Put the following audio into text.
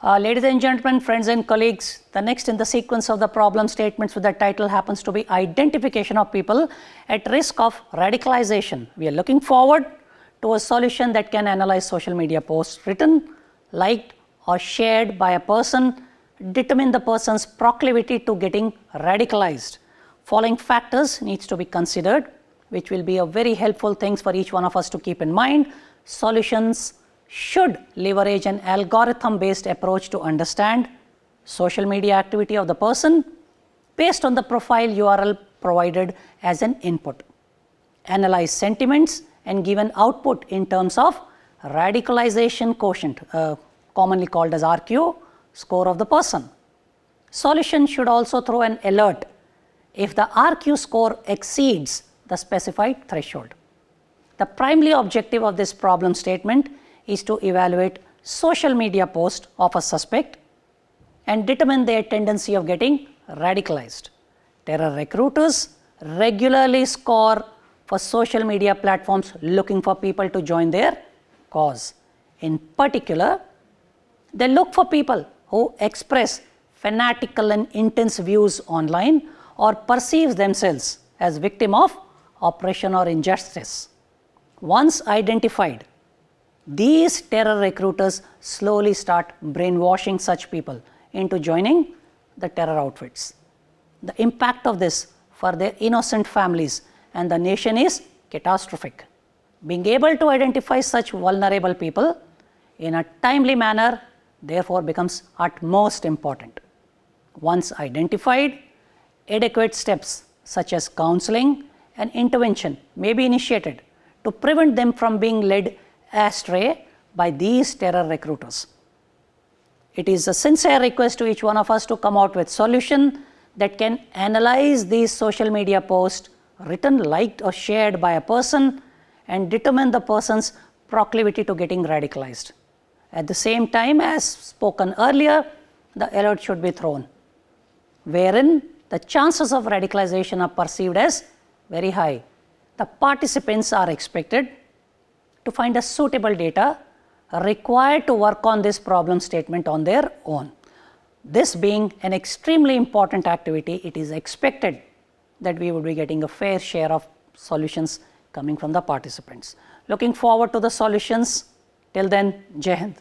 Ladies and gentlemen, friends and colleagues, the next in the sequence of the problem statements with the title happens to be identification of people at risk of radicalization. We are looking forward to a solution that can analyze social media posts written, liked or shared by a person, determine the person's proclivity to getting radicalized. Following factors needs to be considered, which will be a very helpful things for each one of us to keep in mind. Solutions should leverage an algorithm-based approach to understand social media activity of the person based on the profile URL provided as an input. Analyze sentiments and give an output in terms of radicalization quotient, commonly called as RQ, score of the person. Solution should also throw an alert if the RQ score exceeds the specified threshold. The primary objective of this problem statement is to evaluate social media post of a suspect and determine their tendency of getting radicalized. Terror recruiters regularly score for social media platforms looking for people to join their cause. In particular, they look for people who express fanatical and intense views online or perceives themselves as victim of oppression or injustice. Once identified, these terror recruiters slowly start brainwashing such people into joining the terror outfits. The impact of this for their innocent families and the nation is catastrophic. Being able to identify such vulnerable people in a timely manner therefore becomes utmost important. Once identified, adequate steps such as counseling and intervention may be initiated to prevent them from being led astray by these terror recruiters. It is a sincere request to each one of us to come out with solution that can analyze these social media posts written, liked or shared by a person and determine the person's proclivity to getting radicalized. At the same time, as spoken earlier, the alert should be thrown, wherein the chances of radicalization are perceived as very high. The participants are expected to find a suitable data required to work on this problem statement on their own. This being an extremely important activity, it is expected that we would be getting a fair share of solutions coming from the participants. Looking forward to the solutions. Till then, Jai Hind.